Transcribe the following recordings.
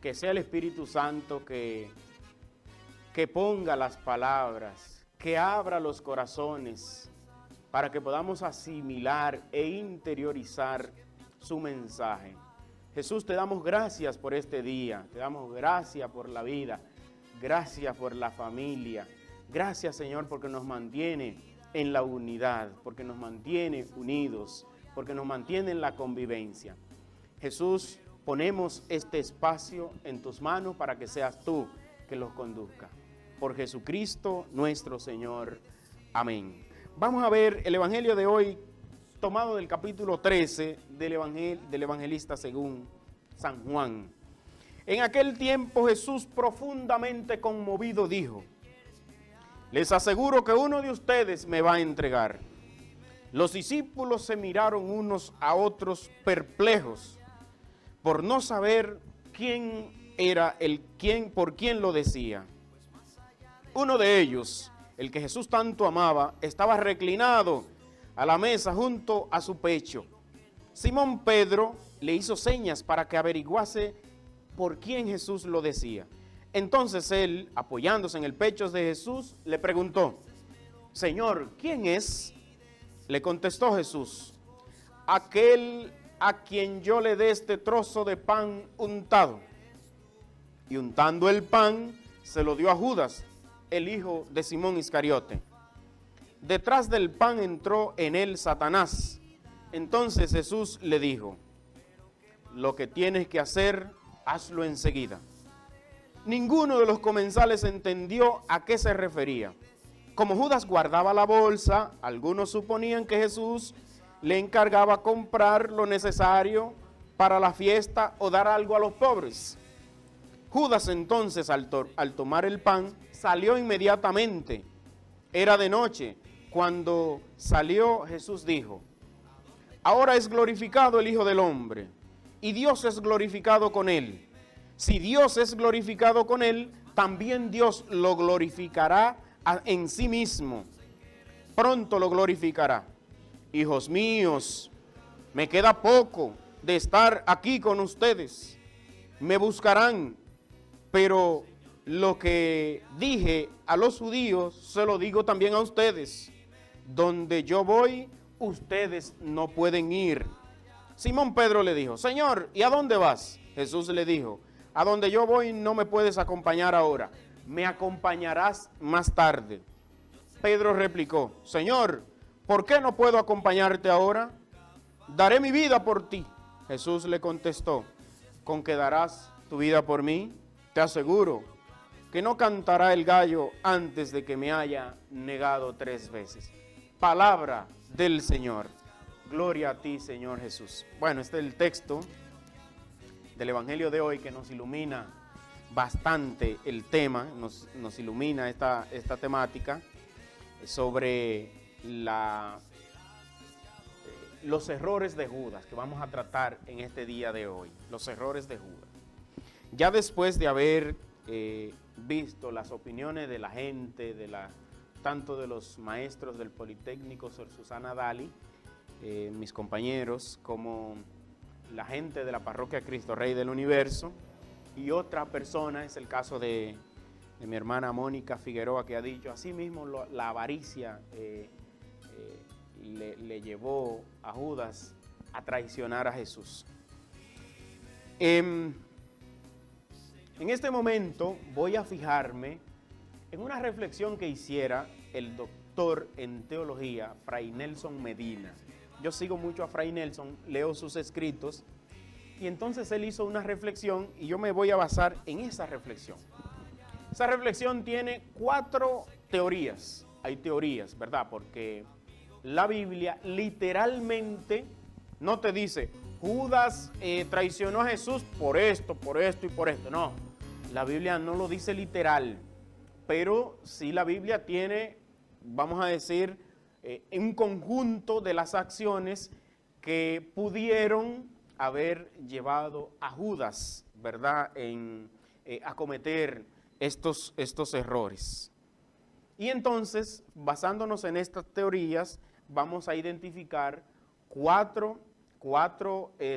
que sea el Espíritu Santo que ponga las palabras, que abra los corazones para que podamos asimilar e interiorizar su mensaje. Jesús, te damos gracias por este día, te damos gracias por la vida, gracias por la familia, gracias, Señor, porque nos mantiene en la unidad, porque nos mantiene unidos, porque nos mantiene en la convivencia. Jesús, ponemos este espacio en tus manos para que seas tú que los conduzca. Por Jesucristo nuestro Señor. Amén. Vamos a ver el evangelio de hoy, tomado del capítulo 13 del evangelista según San Juan. En aquel tiempo Jesús, profundamente conmovido, dijo: les aseguro que uno de ustedes me va a entregar. Los discípulos se miraron unos a otros perplejos por no saber quién era por quién lo decía. Uno de ellos, el que Jesús tanto amaba, estaba reclinado a la mesa junto a su pecho. Simón Pedro le hizo señas para que averiguase por quién Jesús lo decía. Entonces él, apoyándose en el pecho de Jesús, le preguntó: Señor, ¿quién es? Le contestó Jesús: aquel a quien yo le dé este trozo de pan untado. Y untando el pan, se lo dio a Judas, el hijo de Simón Iscariote. Detrás del pan entró en él Satanás. Entonces Jesús le dijo: lo que tienes que hacer, hazlo enseguida. Ninguno de los comensales entendió a qué se refería. Como Judas guardaba la bolsa, algunos suponían que Jesús le encargaba comprar lo necesario para la fiesta o dar algo a los pobres. Judas entonces, al tomar el pan, salió inmediatamente. Era de noche. Cuando salió, Jesús dijo: ahora es glorificado el Hijo del Hombre, y Dios es glorificado con él. Si Dios es glorificado con él, también Dios lo glorificará en sí mismo. Pronto lo glorificará. Hijos míos, me queda poco de estar aquí con ustedes. Me buscarán, pero lo que dije a los judíos, se lo digo también a ustedes. Donde yo voy, ustedes no pueden ir. Simón Pedro le dijo: Señor, ¿y a dónde vas? Jesús le dijo: a donde yo voy no me puedes acompañar ahora, me acompañarás más tarde. Pedro replicó: Señor, ¿por qué no puedo acompañarte ahora? Daré mi vida por ti. Jesús le contestó: ¿con qué darás tu vida por mí? Te aseguro que no cantará el gallo antes de que me haya negado 3 veces. Palabra del Señor. Gloria a ti, Señor Jesús. Bueno, este es el texto del evangelio de hoy que nos ilumina bastante el tema, nos ilumina esta temática sobre los errores de Judas que vamos a tratar en este día de hoy, los errores de Judas. Ya después de haber visto las opiniones de la gente, tanto de los maestros del Politécnico Sor Susana Dali, mis compañeros, como la gente de la parroquia Cristo Rey del Universo, y otra persona, es el caso de mi hermana Mónica Figueroa, que ha dicho: así mismo la avaricia le llevó a Judas a traicionar a Jesús. En este momento voy a fijarme en una reflexión que hiciera el doctor en teología, Fray Nelson Medina. Yo sigo mucho a Fray Nelson, leo sus escritos, y entonces él hizo una reflexión y yo me voy a basar en esa reflexión. Esa reflexión tiene 4 teorías. Hay teorías, ¿verdad? Porque la Biblia literalmente no te dice: Judas traicionó a Jesús por esto y por esto. No, la Biblia no lo dice literal, pero sí la Biblia tiene, vamos a decir, un conjunto de las acciones que pudieron haber llevado a Judas, ¿verdad?, a cometer estos errores. Y entonces, basándonos en estas teorías, vamos a identificar cuatro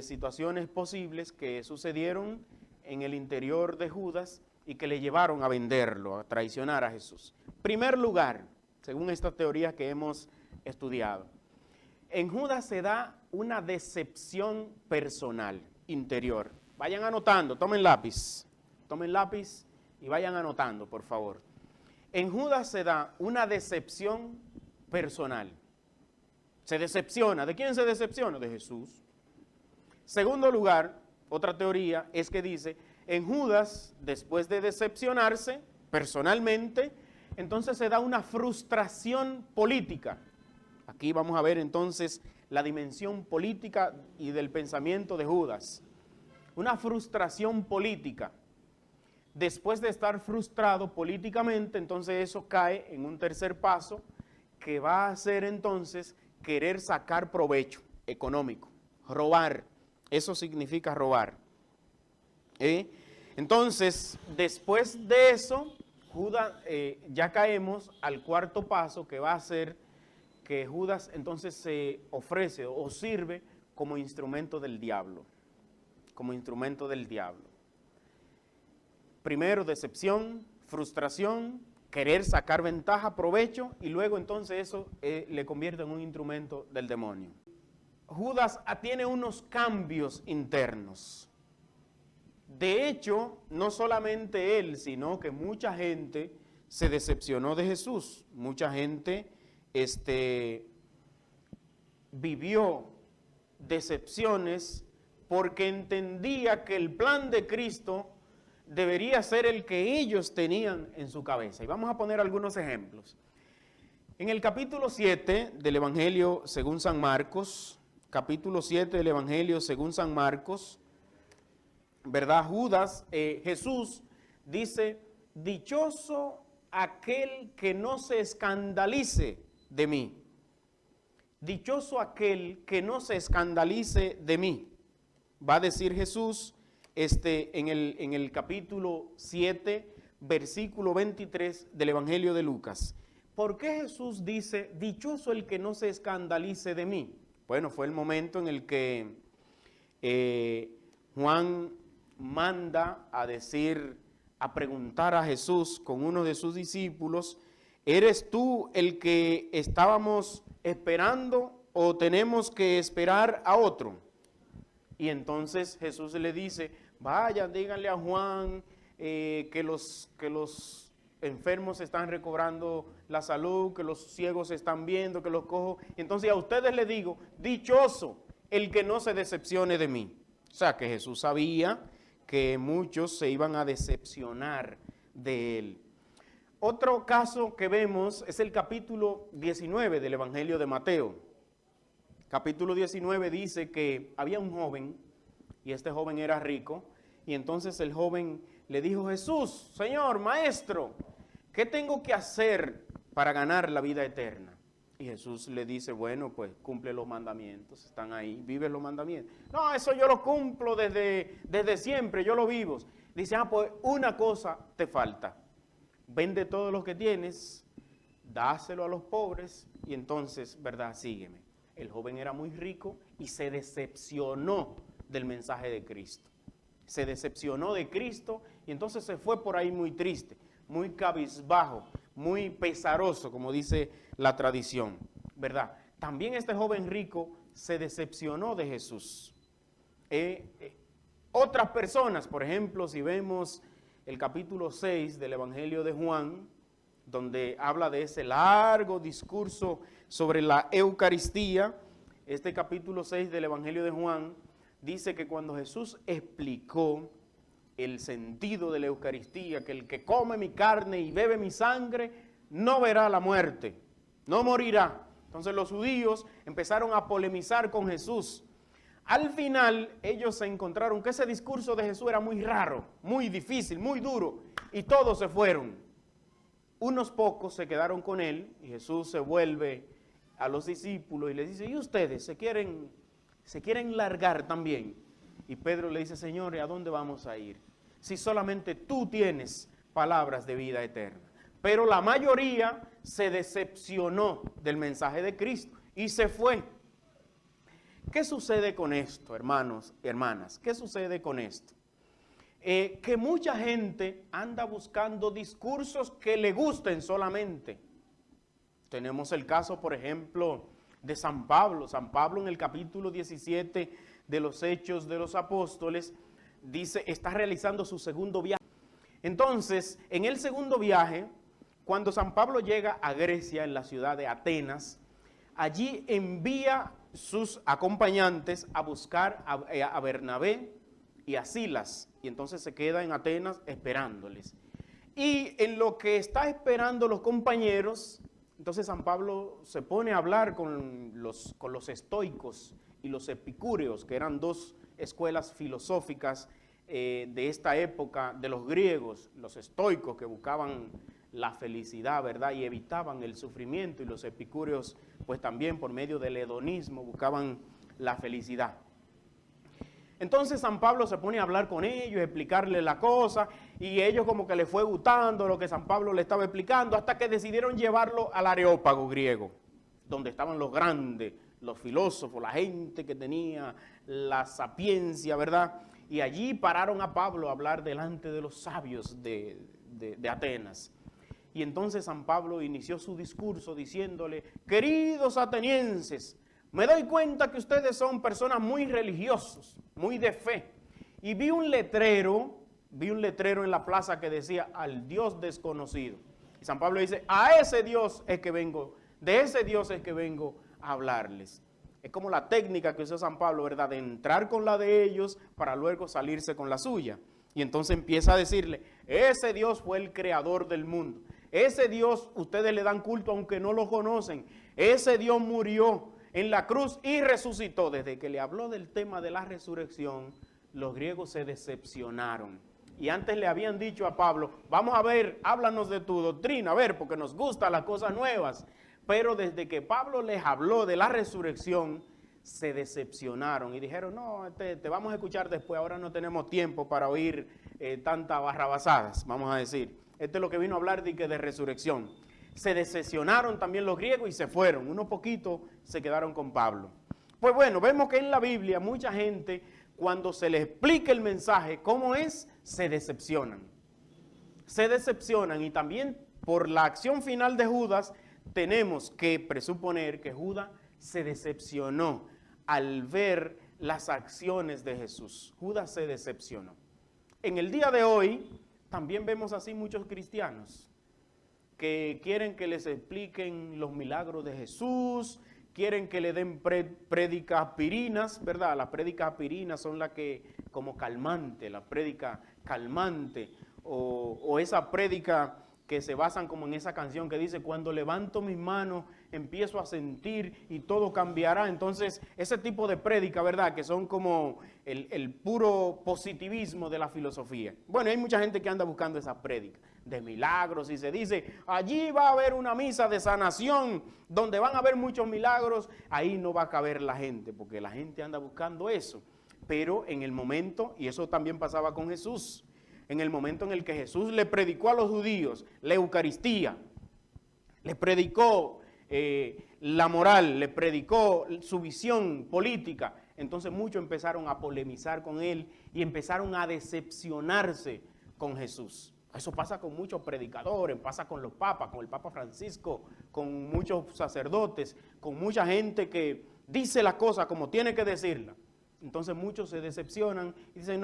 situaciones posibles que sucedieron en el interior de Judas y que le llevaron a venderlo, a traicionar a Jesús. Primer lugar, según esta teoría que hemos estudiado, en Judas se da una decepción personal, interior. Vayan anotando, tomen lápiz y vayan anotando, por favor. En Judas se da una decepción personal. Se decepciona. ¿De quién se decepciona? De Jesús. Segundo lugar, otra teoría es que dice, en Judas, después de decepcionarse personalmente, entonces se da una frustración política. Aquí vamos a ver entonces la dimensión política y del pensamiento de Judas. Una frustración política. Después de estar frustrado políticamente, entonces eso cae en un tercer paso que va a ser entonces querer sacar provecho económico, robar. Eso significa robar. Entonces, después de eso, Judas, ya caemos al cuarto paso que va a ser que Judas entonces se ofrece o sirve como instrumento del diablo. Como instrumento del diablo. Primero, decepción, frustración, querer sacar ventaja, provecho, y luego entonces eso le convierte en un instrumento del demonio. Judas tiene unos cambios internos. De hecho, no solamente él, sino que mucha gente se decepcionó de Jesús. Mucha gente vivió decepciones porque entendía que el plan de Cristo debería ser el que ellos tenían en su cabeza. Y vamos a poner algunos ejemplos. En el capítulo 7 del Evangelio según San Marcos, capítulo 7 del Evangelio según San Marcos, ¿verdad? Judas, Jesús dice, dichoso aquel que no se escandalice de mí. Dichoso aquel que no se escandalice de mí. Va a decir Jesús en el capítulo 7, versículo 23 del Evangelio de Lucas. ¿Por qué Jesús dice, dichoso el que no se escandalice de mí? Bueno, fue el momento en el que Juan manda a preguntar a Jesús con uno de sus discípulos, ¿eres tú el que estábamos esperando o tenemos que esperar a otro? Y entonces Jesús le dice, vayan, díganle a Juan que los enfermos están recobrando la salud, que los ciegos están viendo, que los cojos. Entonces a ustedes les digo, dichoso el que no se decepcione de mí. O sea que Jesús sabía que muchos se iban a decepcionar de él. Otro caso que vemos es el capítulo 19 del Evangelio de Mateo. Capítulo 19 dice que había un joven, y este joven era rico, y entonces el joven le dijo, Jesús, Señor, Maestro, ¿qué tengo que hacer para ganar la vida eterna? Y Jesús le dice, bueno, pues cumple los mandamientos, están ahí, vive los mandamientos. No, eso yo lo cumplo desde siempre, yo lo vivo. Dice, pues una cosa te falta, vende todo lo que tienes, dáselo a los pobres y entonces, ¿verdad? Sígueme. El joven era muy rico y se decepcionó del mensaje de Cristo. Se decepcionó de Cristo y entonces se fue por ahí muy triste, muy cabizbajo, muy pesaroso, como dice la tradición, ¿verdad? También este joven rico se decepcionó de Jesús. Otras personas, por ejemplo, si vemos el capítulo 6 del Evangelio de Juan, donde habla de ese largo discurso sobre la Eucaristía, este capítulo 6 del Evangelio de Juan dice que cuando Jesús explicó el sentido de la Eucaristía, que el que come mi carne y bebe mi sangre no verá la muerte, no morirá. Entonces los judíos empezaron a polemizar con Jesús. Al final ellos se encontraron que ese discurso de Jesús era muy raro, muy difícil, muy duro, y todos se fueron. Unos pocos se quedaron con él y Jesús se vuelve a los discípulos y les dice, ¿y ustedes se quieren largar también? Y Pedro le dice, Señor, ¿a dónde vamos a ir? Si solamente tú tienes palabras de vida eterna. Pero la mayoría se decepcionó del mensaje de Cristo y se fue. ¿Qué sucede con esto, hermanos y hermanas? ¿Qué sucede con esto? que mucha gente anda buscando discursos que le gusten solamente. Tenemos el caso, por ejemplo, de San Pablo. San Pablo en el capítulo 17 de los Hechos de los Apóstoles dice, está realizando su segundo viaje. Entonces, en el segundo viaje, cuando San Pablo llega a Grecia, en la ciudad de Atenas, allí envía sus acompañantes a buscar a Bernabé y a Silas, y entonces se queda en Atenas esperándoles. Y en lo que está esperando los compañeros, entonces San Pablo se pone a hablar con los estoicos y los epicúreos, que eran dos escuelas filosóficas de esta época de los griegos, los estoicos que buscaban la felicidad, ¿verdad? Y evitaban el sufrimiento, y los epicúreos pues también por medio del hedonismo buscaban la felicidad. Entonces San Pablo se pone a hablar con ellos, explicarles la cosa, y ellos como que les fue gustando lo que San Pablo le estaba explicando, hasta que decidieron llevarlo al Areópago griego, donde estaban los grandes, los filósofos, la gente que tenía la sapiencia, ¿verdad? Y allí pararon a Pablo a hablar delante de los sabios de Atenas. Y entonces San Pablo inició su discurso diciéndole, queridos atenienses, me doy cuenta que ustedes son personas muy religiosos, muy de fe. Y vi un letrero en la plaza que decía, al Dios desconocido. Y San Pablo dice, a ese Dios es que vengo, de ese Dios es que vengo a hablarles. Es como la técnica que usó San Pablo, ¿verdad? De entrar con la de ellos para luego salirse con la suya. Y entonces empieza a decirle, ese Dios fue el creador del mundo. Ese Dios ustedes le dan culto aunque no lo conocen. Ese Dios murió en la cruz y resucitó. Desde que le habló del tema de la resurrección, los griegos se decepcionaron. Y antes le habían dicho a Pablo, vamos a ver, háblanos de tu doctrina, a ver, porque nos gustan las cosas nuevas. Pero desde que Pablo les habló de la resurrección, se decepcionaron y dijeron, no, te vamos a escuchar después, ahora no tenemos tiempo para oír tantas barrabasadas, vamos a decir. Esto es lo que vino a hablar de resurrección. Se decepcionaron también los griegos y se fueron. Unos poquitos se quedaron con Pablo. Pues bueno, vemos que en la Biblia mucha gente, cuando se les explica el mensaje, cómo es, se decepcionan. Se decepcionan, y también por la acción final de Judas, tenemos que presuponer que Judas se decepcionó al ver las acciones de Jesús. Judas se decepcionó. En el día de hoy, también vemos así muchos cristianos que quieren que les expliquen los milagros de Jesús, quieren que le den prédicas aspirinas, ¿verdad? Las prédicas aspirinas son las que, como calmante, la prédica calmante, o esa prédica que se basan como en esa canción que dice, cuando levanto mis manos, empiezo a sentir y todo cambiará. Entonces, ese tipo de prédica, ¿verdad? Que son como el puro positivismo de la filosofía. Bueno, hay mucha gente que anda buscando esa prédica de milagros, y se dice, allí va a haber una misa de sanación, donde van a haber muchos milagros. Ahí no va a caber la gente, porque la gente anda buscando eso. Pero en el momento, y eso también pasaba con Jesús, en el momento en el que Jesús le predicó a los judíos la Eucaristía, le predicó la moral, le predicó su visión política, entonces muchos empezaron a polemizar con él y empezaron a decepcionarse con Jesús. Eso pasa con muchos predicadores, pasa con los papas, con el Papa Francisco, con muchos sacerdotes, con mucha gente que dice las cosas como tiene que decirlas. Entonces muchos se decepcionan y dicen,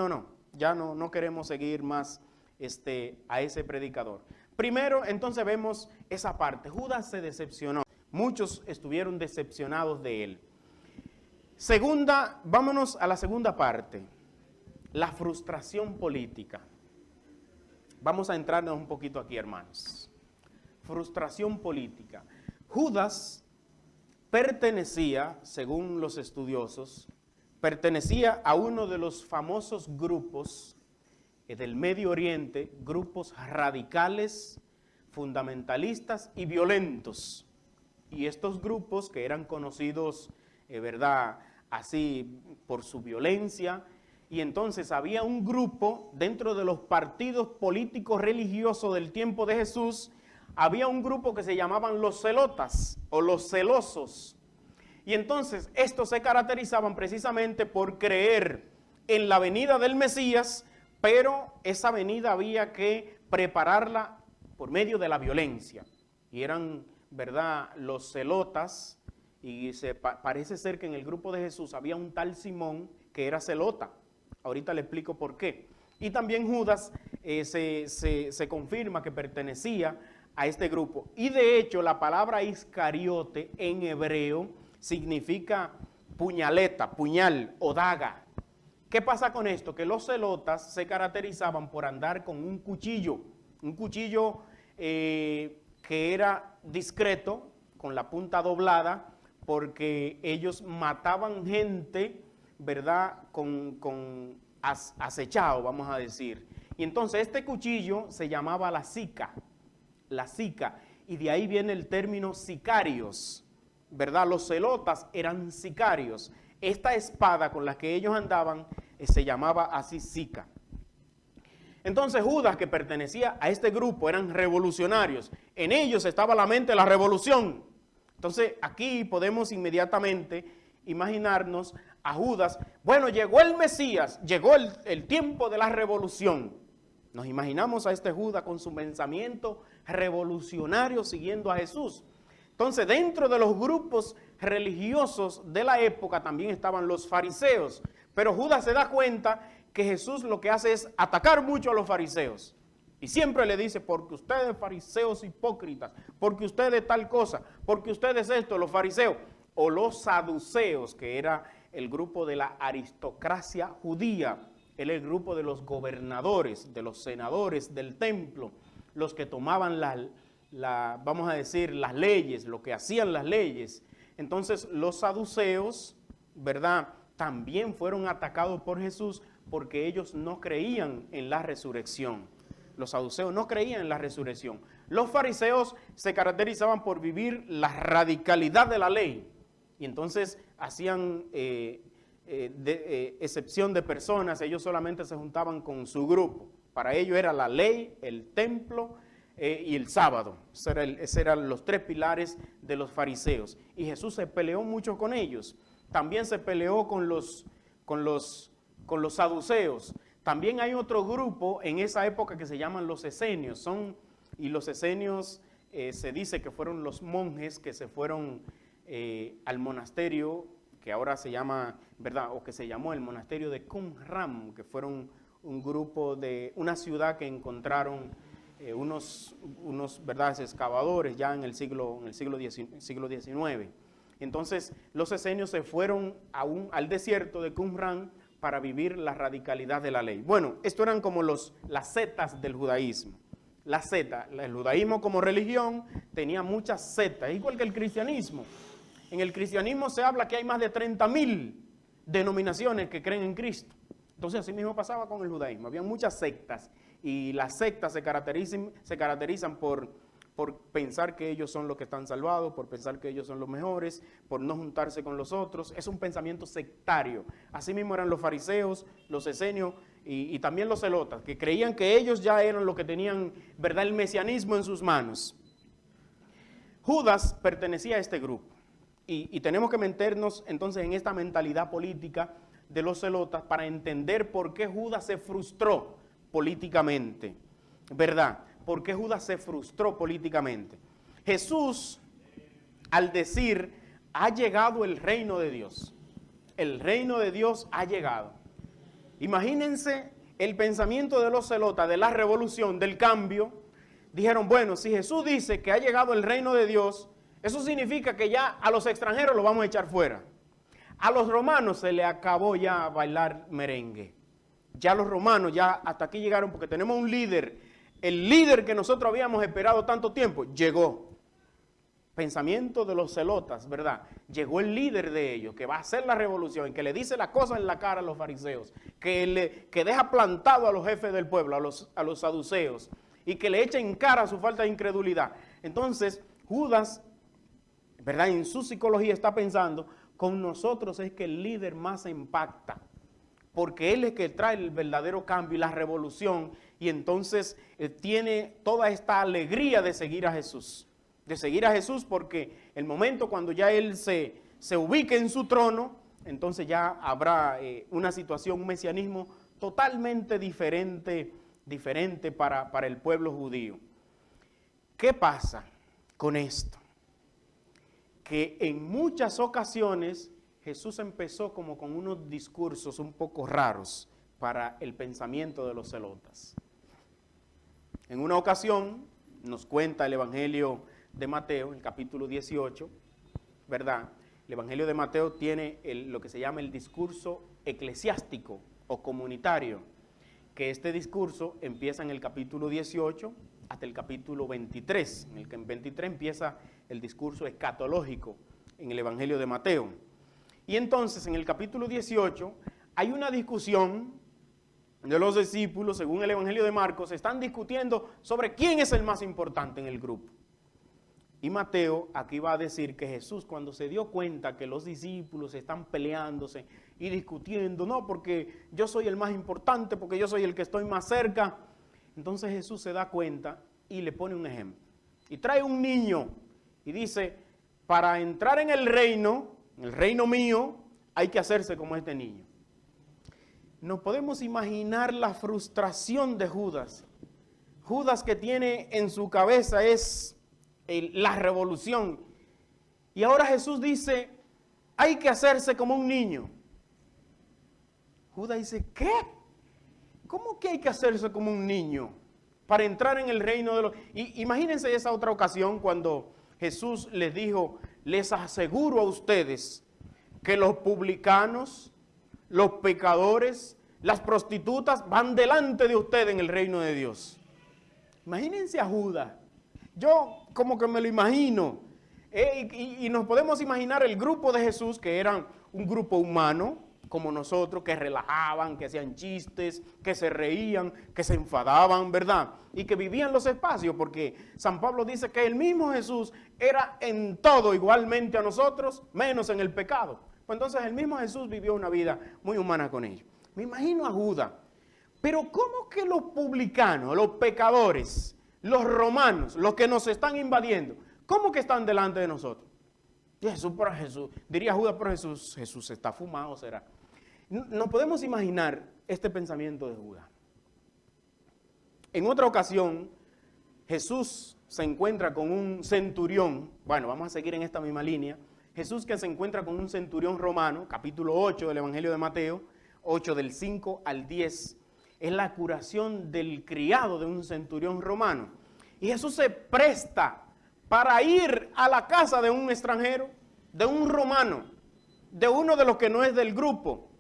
ya no queremos seguir más a ese predicador. Primero, entonces vemos esa parte. Judas se decepcionó. Muchos estuvieron decepcionados de él. Segunda, vámonos a la segunda parte. La frustración política. Vamos a entrarnos un poquito aquí, hermanos. Frustración política. Judas pertenecía, según los estudiosos, pertenecía a uno de los famosos grupos del Medio Oriente, grupos radicales, fundamentalistas y violentos. Y estos grupos, que eran conocidos, ¿verdad?, así por su violencia, y entonces había un grupo dentro de los partidos políticos religiosos del tiempo de Jesús, había un grupo que se llamaban los celotas o los celosos. Y entonces estos se caracterizaban precisamente por creer en la venida del Mesías, pero esa venida había que prepararla por medio de la violencia. Y eran, ¿verdad?, los celotas, y parece ser que en el grupo de Jesús había un tal Simón que era celota. Ahorita le explico por qué. Y también Judas se confirma que pertenecía a este grupo. Y de hecho la palabra Iscariote en hebreo significa puñaleta, puñal o daga. ¿Qué pasa con esto? Que los celotas se caracterizaban por andar con un cuchillo que era discreto, con la punta doblada, porque ellos mataban gente, ¿verdad?, acechado, vamos a decir. Y entonces este cuchillo se llamaba la sica, y de ahí viene el término sicarios, ¿verdad? Los celotas eran sicarios. Esta espada con la que ellos andaban se llamaba así sica. Entonces Judas, que pertenecía a este grupo, eran revolucionarios. En ellos estaba la mente de la revolución. Entonces aquí podemos inmediatamente imaginarnos a Judas. Bueno, llegó el Mesías, llegó el tiempo de la revolución. Nos imaginamos a este Judas con su pensamiento revolucionario siguiendo a Jesús. Entonces, dentro de los grupos religiosos de la época también estaban los fariseos. Pero Judas se da cuenta que Jesús lo que hace es atacar mucho a los fariseos. Y siempre le dice, porque ustedes fariseos hipócritas, porque ustedes tal cosa, porque ustedes esto, los fariseos, o los saduceos, que era el grupo de la aristocracia judía, el grupo de los gobernadores, de los senadores del templo, los que tomaban vamos a decir, las leyes, lo que hacían las leyes. Entonces los saduceos, ¿verdad?, también fueron atacados por Jesús porque ellos no creían en la resurrección. Los saduceos no creían en la resurrección. Los fariseos se caracterizaban por vivir la radicalidad de la ley. Y entonces hacían excepción de personas, ellos solamente se juntaban con su grupo. Para ellos era la ley, el templo y el sábado. Esos eran los tres pilares de los fariseos. Y Jesús se peleó mucho con ellos. También se peleó con los saduceos. También hay otro grupo en esa época que se llaman los esenios. Y los esenios se dice que fueron los monjes que se fueron al monasterio, que ahora se llama, ¿verdad?, o que se llamó el monasterio de Qumran, que fueron un grupo de una ciudad que encontraron unos ¿verdad?, excavadores ya en el siglo XIX. Entonces los esenios se fueron al desierto de Qumran para vivir la radicalidad de la ley. Bueno, esto eran como las sectas del judaísmo. El judaísmo como religión tenía muchas sectas, igual que el cristianismo. En el cristianismo se habla que hay más de 30.000 denominaciones que creen en Cristo. Entonces así mismo pasaba con el judaísmo. Había muchas sectas y las sectas se caracterizan por pensar que ellos son los que están salvados, por pensar que ellos son los mejores, por no juntarse con los otros. Es un pensamiento sectario. Así mismo eran los fariseos, los esenios y también los celotas, que creían que ellos ya eran los que tenían, ¿verdad?, el mesianismo en sus manos. Judas pertenecía a este grupo. Y tenemos que meternos entonces en esta mentalidad política de los celotas para entender por qué Judas se frustró políticamente, ¿verdad? ¿Por qué Judas se frustró políticamente? Jesús, al decir, ha llegado el reino de Dios. El reino de Dios ha llegado. Imagínense el pensamiento de los celotas, de la revolución, del cambio. Dijeron, bueno, si Jesús dice que ha llegado el reino de Dios, eso significa que ya a los extranjeros los vamos a echar fuera. A los romanos se les acabó ya bailar merengue. Ya los romanos ya hasta aquí llegaron porque tenemos un líder. El líder que nosotros habíamos esperado tanto tiempo, llegó. Pensamiento de los celotas, ¿verdad? Llegó el líder de ellos, que va a hacer la revolución, que le dice las cosas en la cara a los fariseos, que deja plantado a los jefes del pueblo, a los saduceos, y que le echa en cara su falta de incredulidad. Entonces, Judas, ¿verdad?, en su psicología está pensando, con nosotros es que el líder más se impacta, porque él es que trae el verdadero cambio y la revolución, y entonces tiene toda esta alegría de seguir a Jesús. De seguir a Jesús porque el momento cuando ya él se ubique en su trono, entonces ya habrá una situación, un mesianismo totalmente diferente para el pueblo judío. ¿Qué pasa con esto? Que en muchas ocasiones Jesús empezó como con unos discursos un poco raros para el pensamiento de los celotas. En una ocasión nos cuenta el Evangelio de Mateo, el capítulo 18, ¿verdad? El Evangelio de Mateo tiene lo que se llama el discurso eclesiástico o comunitario, que este discurso empieza en el capítulo 18 hasta el capítulo 23. En el 23 empieza el discurso escatológico en el Evangelio de Mateo. Y entonces en el capítulo 18 hay una discusión de los discípulos, según el Evangelio de Marcos, están discutiendo sobre quién es el más importante en el grupo. Y Mateo aquí va a decir que Jesús, cuando se dio cuenta que los discípulos están peleándose y discutiendo, no, porque yo soy el más importante, porque yo soy el que estoy más cerca, entonces Jesús se da cuenta y le pone un ejemplo. Y trae un niño y dice, para entrar en el reino mío, hay que hacerse como este niño. Nos podemos imaginar la frustración de Judas. Judas, que tiene en su cabeza es la revolución. Y ahora Jesús dice, hay que hacerse como un niño. Judas dice, ¿qué? ¿Cómo que hay que hacerse como un niño para entrar en el reino de los...? Imagínense esa otra ocasión cuando Jesús les dijo, les aseguro a ustedes que los publicanos, los pecadores, las prostitutas van delante de ustedes en el reino de Dios. Imagínense a Judas. Yo como que me lo imagino. Y nos podemos imaginar el grupo de Jesús, que eran un grupo humano, como nosotros, que relajaban, que hacían chistes, que se reían, que se enfadaban, ¿verdad? Y que vivían los espacios, porque San Pablo dice que el mismo Jesús era en todo igualmente a nosotros, menos en el pecado. Pues entonces el mismo Jesús vivió una vida muy humana con ellos. Me imagino a Judas. Pero ¿cómo que los publicanos, los pecadores, los romanos, los que nos están invadiendo, cómo que están delante de nosotros? Jesús, diría Judas, pero Jesús está fumado, será. No podemos imaginar este pensamiento de Judas. En otra ocasión, Jesús se encuentra con un centurión. Bueno, vamos a seguir en esta misma línea. Jesús, que se encuentra con un centurión romano, capítulo 8 del Evangelio de Mateo, 8 del 5 al 10, es la curación del criado de un centurión romano. Y Jesús se presta para ir a la casa de un extranjero, de un romano, de uno de los que no es del grupo.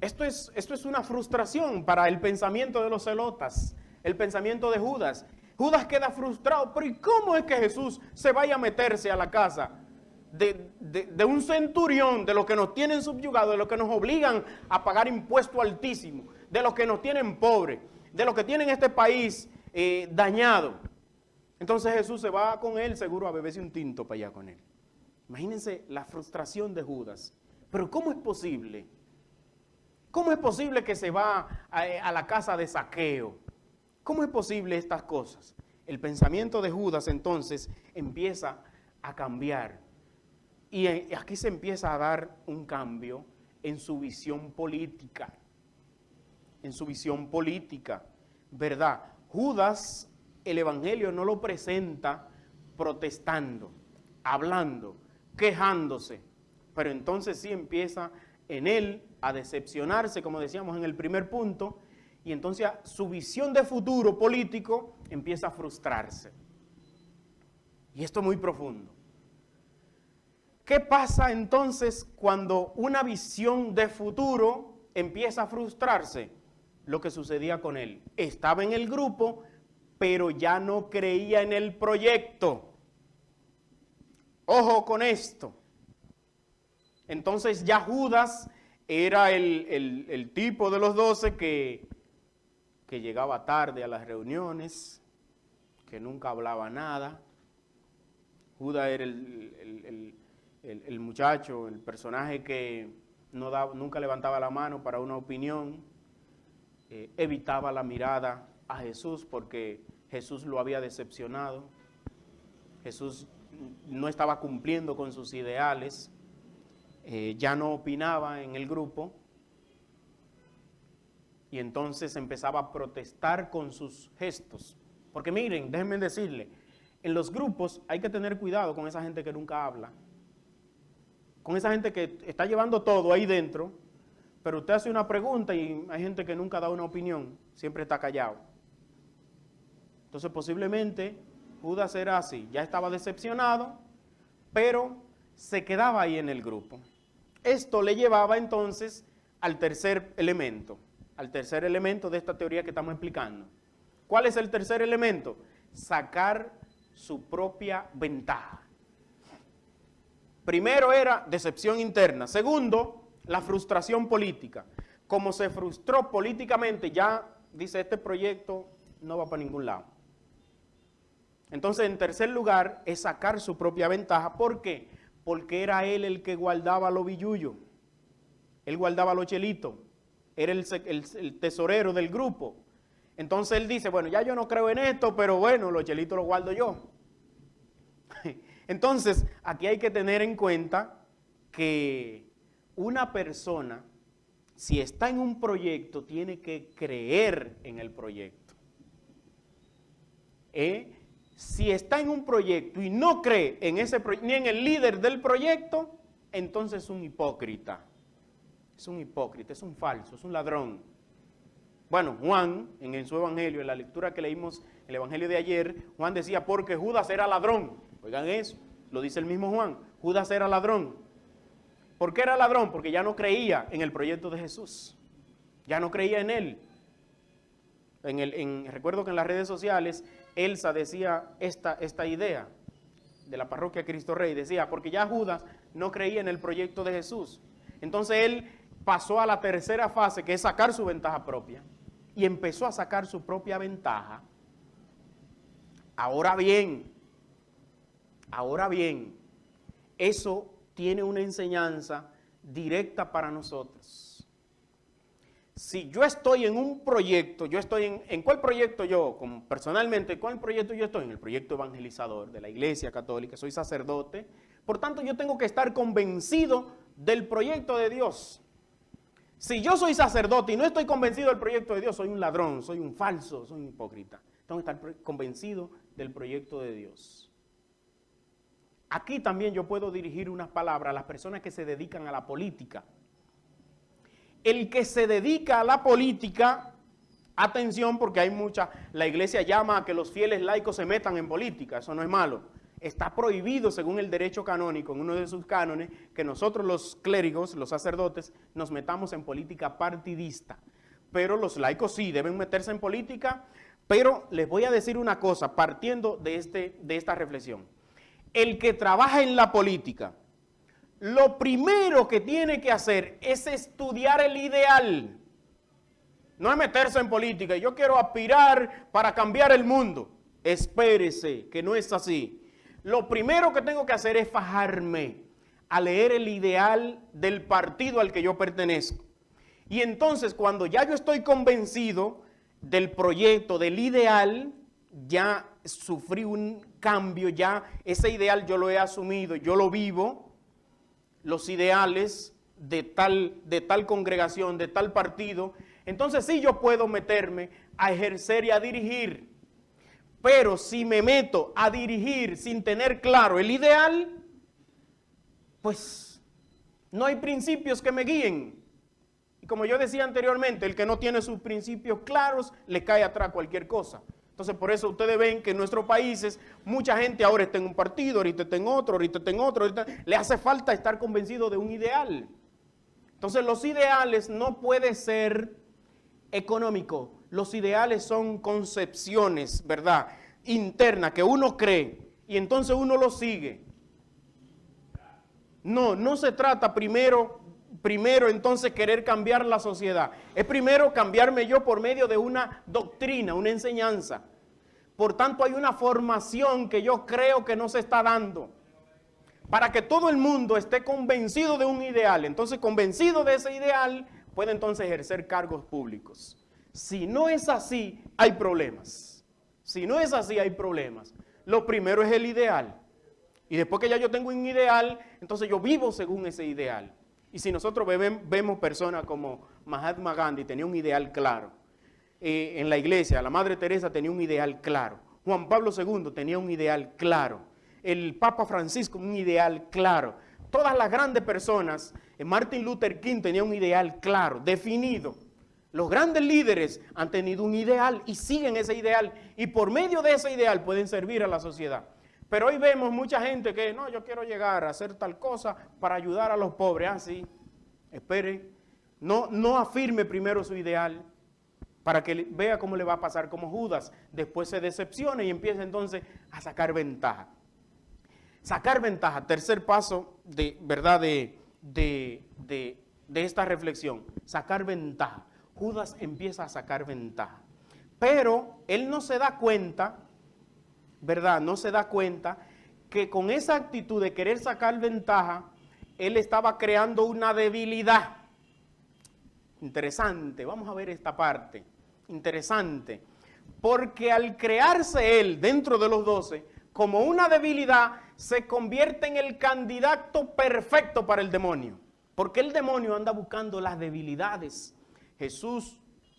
Esto es una frustración para el pensamiento de los celotas, el pensamiento de Judas. Judas queda frustrado, pero ¿y cómo es que Jesús se vaya a meterse a la casa de un centurión, de los que nos tienen subyugados, de los que nos obligan a pagar impuesto altísimo, de los que nos tienen pobres, de los que tienen este país dañado? Entonces Jesús se va con él seguro a beberse un tinto para allá con él. Imagínense la frustración de Judas. Pero ¿cómo es posible? ¿Cómo es posible que se va a la casa de Zaqueo? ¿Cómo es posible estas cosas? El pensamiento de Judas entonces empieza a cambiar. Y aquí se empieza a dar un cambio en su visión política. En su visión política, ¿verdad? Judas, el Evangelio no lo presenta protestando, hablando, quejándose. Pero entonces sí empieza en él a decepcionarse, como decíamos en el primer punto, y entonces su visión de futuro político empieza a frustrarse. Y esto es muy profundo. ¿Qué pasa entonces cuando una visión de futuro empieza a frustrarse? Lo que sucedía con él. Estaba en el grupo, pero ya no creía en el proyecto. Ojo con esto. Entonces ya Judas era el tipo de los 12 que llegaba tarde a las reuniones, que nunca hablaba nada. Judas era el muchacho, el personaje que nunca levantaba la mano para una opinión, evitaba la mirada a Jesús porque Jesús lo había decepcionado. Jesús no estaba cumpliendo con sus ideales, ya no opinaba en el grupo. y entonces empezaba a protestar con sus gestos. Porque miren, déjenme decirle, en los grupos hay que tener cuidado con esa gente que nunca habla, con esa gente que está llevando todo ahí dentro, pero usted hace una pregunta y hay gente que nunca da una opinión, siempre está callado. Entonces posiblemente Judas era así, ya estaba decepcionado, pero se quedaba ahí en el grupo. Esto le llevaba entonces al tercer elemento de esta teoría que estamos explicando. ¿Cuál es el tercer elemento? Sacar su propia ventaja. Primero era decepción interna. Segundo, la frustración política. Como se frustró políticamente, ya dice, este proyecto no va para ningún lado. Entonces, en tercer lugar, es sacar su propia ventaja. ¿Por qué? Porque era él el que guardaba los billullos. Él guardaba los chelitos. Era el tesorero del grupo. Entonces él dice, bueno, ya yo no creo en esto, pero bueno, los chelitos los guardo yo. Entonces, aquí hay que tener en cuenta que una persona, si está en un proyecto, tiene que creer en el proyecto. Si está en un proyecto y no cree en ese ni en el líder del proyecto, entonces es un hipócrita. Es un hipócrita, es un falso, es un ladrón. Bueno, Juan, en su evangelio, en la lectura que leímos, el evangelio de ayer, Juan decía, porque Judas era ladrón. Oigan eso, lo dice el mismo Juan, Judas era ladrón. ¿Por qué era ladrón? Porque ya no creía en el proyecto de Jesús, ya no creía en él. Recuerdo que en las redes sociales, Elsa decía esta idea de la parroquia Cristo Rey, decía, porque ya Judas no creía en el proyecto de Jesús. Entonces él pasó a la tercera fase, que es sacar su ventaja propia, y empezó a sacar su propia ventaja. Ahora bien, eso tiene una enseñanza directa para nosotros. Si yo estoy en un proyecto, ¿en cuál proyecto yo? Como personalmente, ¿cuál proyecto yo estoy? En el proyecto evangelizador de la Iglesia Católica, soy sacerdote. Por tanto, yo tengo que estar convencido del proyecto de Dios. Si yo soy sacerdote y no estoy convencido del proyecto de Dios, soy un ladrón, soy un falso, soy un hipócrita. Tengo que estar convencido del proyecto de Dios. Aquí también yo puedo dirigir unas palabras a las personas que se dedican a la política. El que se dedica a la política, atención, porque hay la iglesia llama a que los fieles laicos se metan en política, eso no es malo. Está prohibido según el derecho canónico, en uno de sus cánones, que nosotros los clérigos, los sacerdotes, nos metamos en política partidista. Pero los laicos sí deben meterse en política, pero les voy a decir una cosa, partiendo de esta reflexión. El que trabaja en la política, lo primero que tiene que hacer es estudiar el ideal. No es meterse en política, yo quiero aspirar para cambiar el mundo. Espérese, que no es así. Lo primero que tengo que hacer es fajarme a leer el ideal del partido al que yo pertenezco. Y entonces, cuando ya yo estoy convencido del proyecto, del ideal, ya sufrí un cambio, ya ese ideal yo lo he asumido, yo lo vivo, los ideales de tal congregación, de tal partido, entonces sí yo puedo meterme a ejercer y a dirigir. Pero si me meto a dirigir sin tener claro el ideal, pues no hay principios que me guíen. Y como yo decía anteriormente, el que no tiene sus principios claros, le cae atrás cualquier cosa. Entonces por eso ustedes ven que en nuestros países mucha gente ahora está en un partido, ahorita está en otro, ahorita está en otro, le hace falta estar convencido de un ideal. Entonces los ideales no pueden ser económicos. Los ideales son concepciones, ¿verdad?, internas que uno cree y entonces uno lo sigue. No se trata primero entonces querer cambiar la sociedad. Es primero cambiarme yo por medio de una doctrina, una enseñanza. Por tanto, hay una formación que yo creo que no se está dando para que todo el mundo esté convencido de un ideal. Entonces, convencido de ese ideal, puede entonces ejercer cargos públicos. Si no es así, hay problemas. Si no es así, hay problemas. Lo primero es el ideal. Y después que ya yo tengo un ideal, entonces yo vivo según ese ideal. Y si nosotros vemos personas como Mahatma Gandhi, tenía un ideal claro. En la iglesia, la Madre Teresa tenía un ideal claro. Juan Pablo II tenía un ideal claro. El Papa Francisco, un ideal claro. Todas las grandes personas, Martin Luther King tenía un ideal claro, definido. Los grandes líderes han tenido un ideal y siguen ese ideal. Y por medio de ese ideal pueden servir a la sociedad. Pero hoy vemos mucha gente que, no, yo quiero llegar a hacer tal cosa para ayudar a los pobres. Ah, sí, espere, no afirme primero su ideal para que vea cómo le va a pasar como Judas. Después se decepciona y empieza entonces a sacar ventaja. Sacar ventaja, tercer paso de esta reflexión, sacar ventaja. Judas empieza a sacar ventaja. Pero él no se da cuenta, ¿verdad? No se da cuenta que con esa actitud de querer sacar ventaja, él estaba creando una debilidad. Interesante, vamos a ver esta parte. Interesante, porque al crearse él dentro de los 12, como una debilidad, se convierte en el candidato perfecto para el demonio. Porque el demonio anda buscando las debilidades. Jesús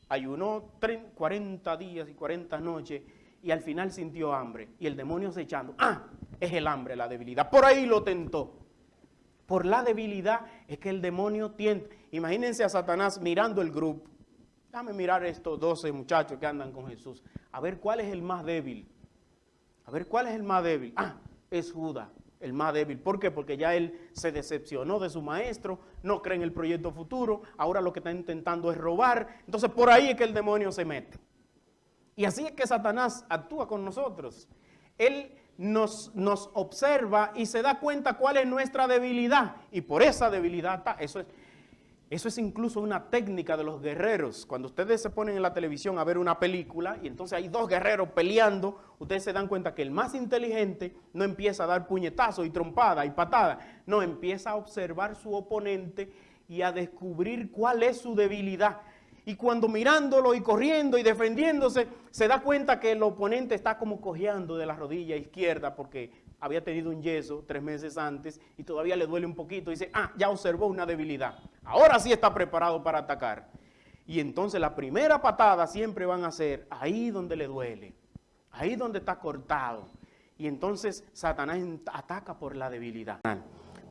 ayunó 40 días y 40 noches y al final sintió hambre. Y el demonio acechando, es el hambre, la debilidad. Por ahí lo tentó. Por la debilidad es que el demonio tienta. Imagínense a Satanás mirando el grupo. Déjame mirar estos 12 muchachos que andan con Jesús. A ver cuál es el más débil. A ver cuál es el más débil. Es Judas, el más débil. ¿Por qué? Porque ya él se decepcionó de su maestro, no cree en el proyecto futuro, ahora lo que está intentando es robar. Entonces por ahí es que el demonio se mete. Y así es que Satanás actúa con nosotros. Él nos observa y se da cuenta cuál es nuestra debilidad. Y por esa debilidad está. Eso es incluso una técnica de los guerreros. Cuando ustedes se ponen en la televisión a ver una película y entonces hay dos guerreros peleando, ustedes se dan cuenta que el más inteligente no empieza a dar puñetazos y trompadas y patadas. No, empieza a observar su oponente y a descubrir cuál es su debilidad. Y cuando mirándolo y corriendo y defendiéndose, se da cuenta que el oponente está como cojeando de la rodilla izquierda porque había tenido un yeso 3 meses antes y todavía le duele un poquito. Dice, ya observó una debilidad. Ahora sí está preparado para atacar. Y entonces la primera patada siempre van a ser ahí donde le duele, ahí donde está cortado. Y entonces Satanás ataca por la debilidad.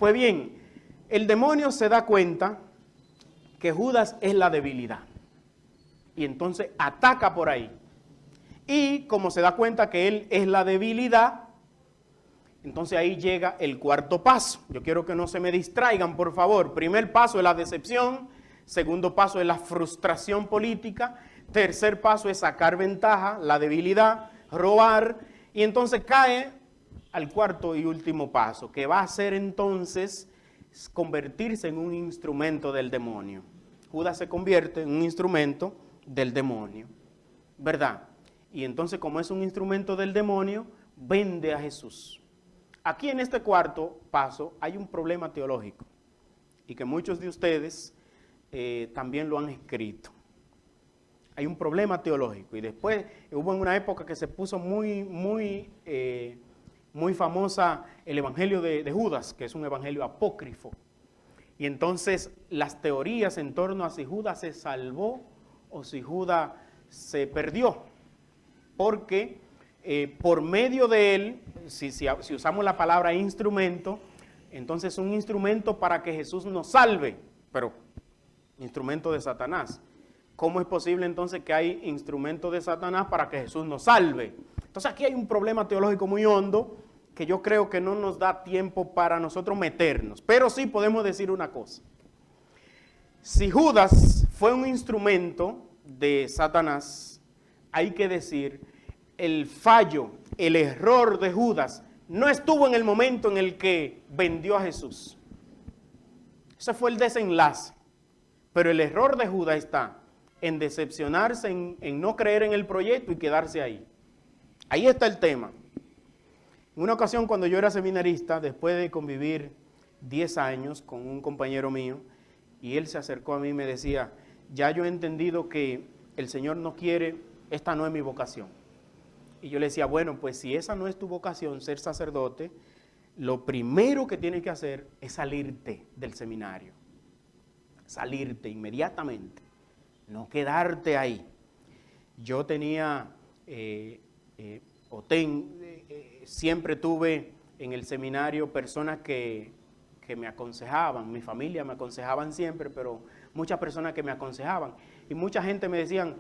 Pues bien, el demonio se da cuenta que Judas es la debilidad. Y entonces ataca por ahí. Y como se da cuenta que él es la debilidad, entonces ahí llega el cuarto paso. Yo quiero que no se me distraigan, por favor. Primer paso es la decepción. Segundo paso es la frustración política. Tercer paso es sacar ventaja, la debilidad, robar. Y entonces cae al cuarto y último paso, que va a ser entonces convertirse en un instrumento del demonio. Judas se convierte en un instrumento del demonio, ¿verdad? Y entonces, como es un instrumento del demonio, vende a Jesús. Aquí en este cuarto paso hay un problema teológico y que muchos de ustedes también lo han escrito. Hay un problema teológico y después hubo en una época que se puso muy famosa el evangelio de Judas, que es un evangelio apócrifo. Y entonces las teorías en torno a si Judas se salvó o si Judas se perdió, porque por medio de él, si usamos la palabra instrumento, entonces es un instrumento para que Jesús nos salve, pero instrumento de Satanás. ¿Cómo es posible entonces que hay instrumento de Satanás para que Jesús nos salve? Entonces aquí hay un problema teológico muy hondo que yo creo que no nos da tiempo para nosotros meternos, pero sí podemos decir una cosa. Si Judas fue un instrumento de Satanás, hay que decir, el fallo, el error de Judas no estuvo en el momento en el que vendió a Jesús. Ese fue el desenlace. Pero el error de Judas está en decepcionarse, en no creer en el proyecto y quedarse ahí. Ahí está el tema. En una ocasión, cuando yo era seminarista, después de convivir 10 años con un compañero mío, y él se acercó a mí y me decía, ya yo he entendido que el Señor no quiere, esta no es mi vocación. Y yo le decía, bueno, pues si esa no es tu vocación, ser sacerdote, lo primero que tienes que hacer es salirte del seminario. salirte inmediatamente, no quedarte ahí. Yo tenía, siempre tuve en el seminario personas que me aconsejaban, mi familia me aconsejaban siempre, pero muchas personas que me aconsejaban. Y mucha gente me decían,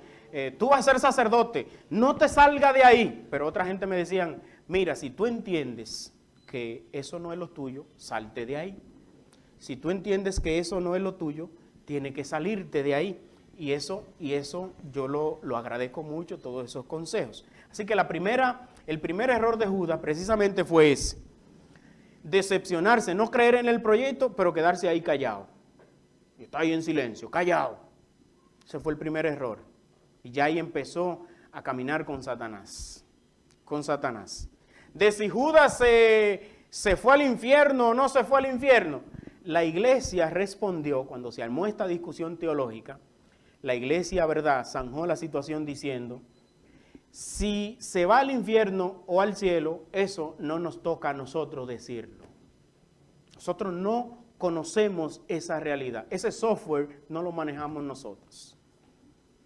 tú vas a ser sacerdote, no te salga de ahí. Pero otra gente me decían, mira, si tú entiendes que eso no es lo tuyo, salte de ahí. Si tú entiendes que eso no es lo tuyo, tienes que salirte de ahí. Y eso yo lo agradezco mucho, todos esos consejos. Así que el primer error de Judas precisamente fue ese. Decepcionarse, no creer en el proyecto, pero quedarse ahí callado. Y está ahí en silencio, callado. Ese fue el primer error. Y ya ahí empezó a caminar con Satanás. Con Satanás. De si Judas se fue al infierno o no se fue al infierno. La iglesia respondió, cuando se armó esta discusión teológica, la iglesia, ¿verdad?, zanjó la situación diciendo, si se va al infierno o al cielo, eso no nos toca a nosotros decirlo. Nosotros no conocemos esa realidad. Ese software no lo manejamos nosotros.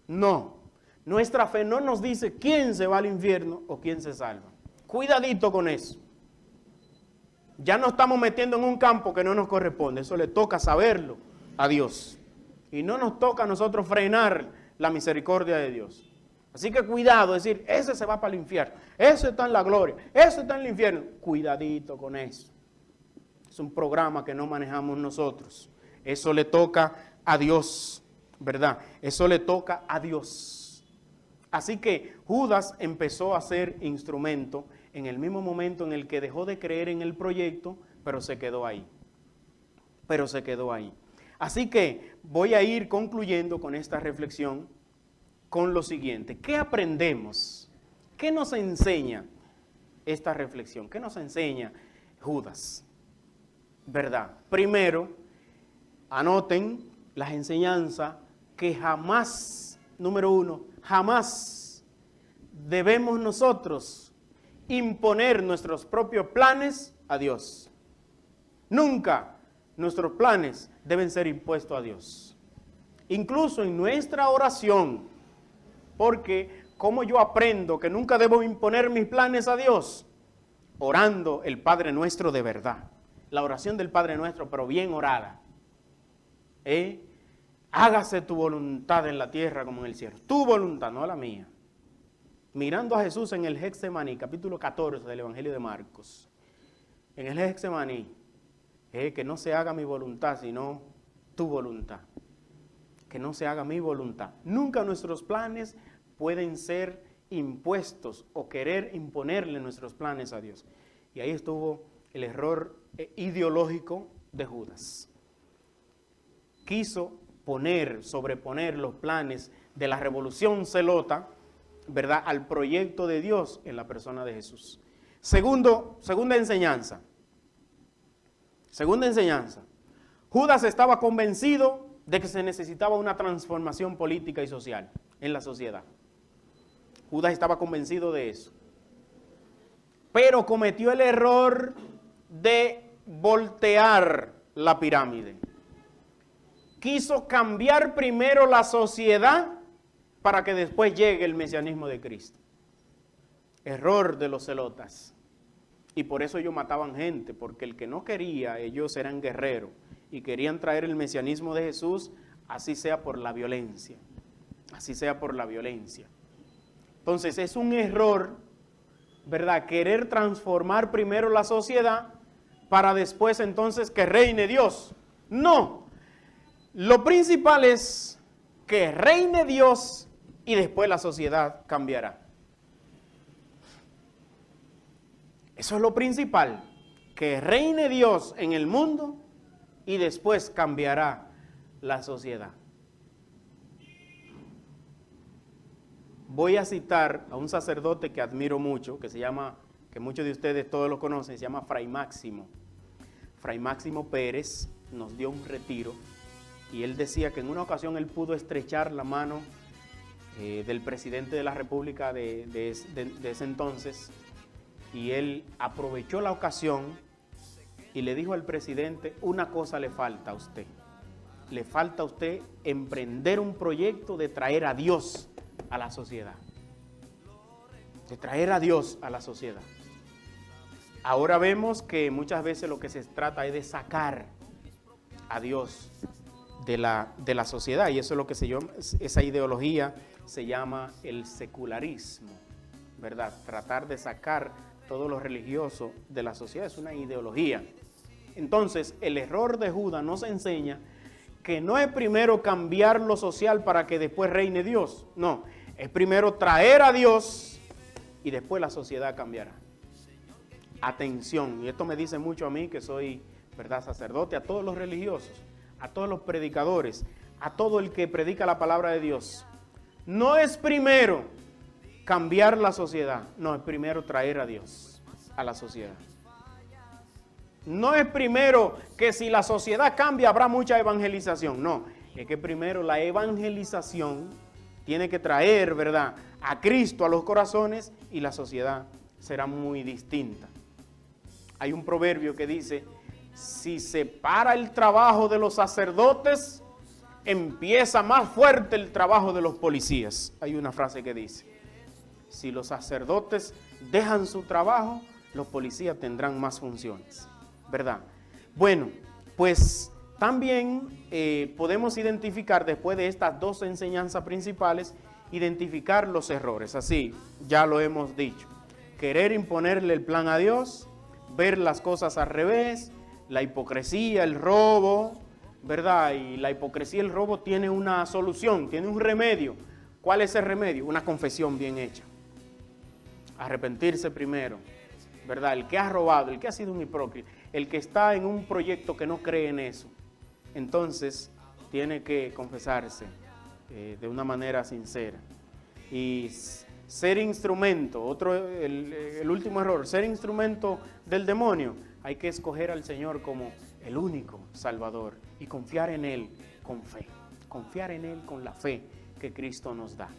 No. Nuestra fe no nos dice quién se va al infierno o quién se salva. Cuidadito con eso. Ya nos estamos metiendo en un campo que no nos corresponde. Eso le toca saberlo a Dios. Y no nos toca a nosotros frenar la misericordia de Dios. Así que cuidado, decir, ese se va para el infierno, ese está en la gloria, ese está en el infierno. Cuidadito con eso. Es un programa que no manejamos nosotros. Eso le toca a Dios, ¿verdad? Eso le toca a Dios. Así que Judas empezó a ser instrumento en el mismo momento en el que dejó de creer en el proyecto, pero se quedó ahí. Así que voy a ir concluyendo con esta reflexión con lo siguiente. ¿Qué aprendemos? ¿Qué nos enseña esta reflexión? ¿Qué nos enseña Judas? ¿Verdad? Primero, anoten las enseñanzas que jamás, número uno, jamás debemos nosotros imponer nuestros propios planes a Dios. Nunca nuestros planes deben ser impuestos a Dios. Incluso en nuestra oración, porque ¿cómo yo aprendo que nunca debo imponer mis planes a Dios? Orando el Padre Nuestro de verdad. La oración del Padre Nuestro, pero bien orada. Hágase tu voluntad en la tierra como en el cielo. Tu voluntad, no la mía. Mirando a Jesús en el Getsemaní, capítulo 14 del Evangelio de Marcos. En el Getsemaní, que no se haga mi voluntad, sino tu voluntad. Que no se haga mi voluntad. Nunca nuestros planes pueden ser impuestos o querer imponerle nuestros planes a Dios. Y ahí estuvo el error ideológico de Judas. Quiso sobreponer los planes de la revolución zelota, ¿verdad?, al proyecto de Dios en la persona de Jesús. Segunda enseñanza. Judas estaba convencido de que se necesitaba una transformación política y social en la sociedad. Judas estaba convencido de eso. Pero cometió el error de voltear la pirámide. Quiso cambiar primero la sociedad para que después llegue el mesianismo de Cristo. Error de los celotas. Y por eso ellos mataban gente, porque el que no quería, ellos eran guerreros y querían traer el mesianismo de Jesús, así sea por la violencia. Así sea por la violencia. Entonces es un error, ¿verdad?, querer transformar primero la sociedad para después entonces que reine Dios. No. Lo principal es que reine Dios y después la sociedad cambiará. Eso es lo principal, que reine Dios en el mundo y después cambiará la sociedad. Voy a citar a un sacerdote que admiro mucho, que muchos de ustedes todos lo conocen, se llama Fray Máximo. Fray Máximo Pérez nos dio un retiro y él decía que en una ocasión él pudo estrechar la mano del presidente de la República de ese entonces, y él aprovechó la ocasión y le dijo al presidente, una cosa le falta a usted. le falta a usted emprender un proyecto de traer a Dios a la sociedad. De traer a Dios a la sociedad. Ahora vemos que muchas veces lo que se trata es de sacar a Dios de la sociedad, y eso es lo que esa ideología se llama el secularismo, ¿verdad? Tratar de sacar todo lo religioso de la sociedad es una ideología. Entonces, el error de Judas nos enseña que no es primero cambiar lo social para que después reine Dios. No, es primero traer a Dios y después la sociedad cambiará. Atención, y esto me dice mucho a mí que soy, ¿verdad?, sacerdote, a todos los religiosos, a todos los predicadores, a todo el que predica la palabra de Dios. No es primero cambiar la sociedad, no, es primero traer a Dios a la sociedad. No es primero que si la sociedad cambia habrá mucha evangelización, no, es que primero la evangelización tiene que traer, ¿verdad?, a Cristo a los corazones y la sociedad será muy distinta. Hay un proverbio que dice, si se para el trabajo de los sacerdotes, empieza más fuerte el trabajo de los policías. Hay una frase que dice, si los sacerdotes dejan su trabajo, los policías tendrán más funciones, ¿verdad? Bueno, pues también podemos identificar, después de estas dos enseñanzas principales, identificar los errores. Así, ya lo hemos dicho. Querer imponerle el plan a Dios, ver las cosas al revés, la hipocresía, el robo, ¿verdad? Y la hipocresía y el robo tiene una solución, tiene un remedio. ¿Cuál es el remedio? Una confesión bien hecha. Arrepentirse primero, ¿verdad? El que ha robado, el que ha sido un hipócrita, el que está en un proyecto que no cree en eso, entonces tiene que confesarse de una manera sincera. Y ser instrumento, el último error, ser instrumento del demonio, hay que escoger al Señor como el único Salvador y confiar en Él con fe, confiar en Él con la fe que Cristo nos da.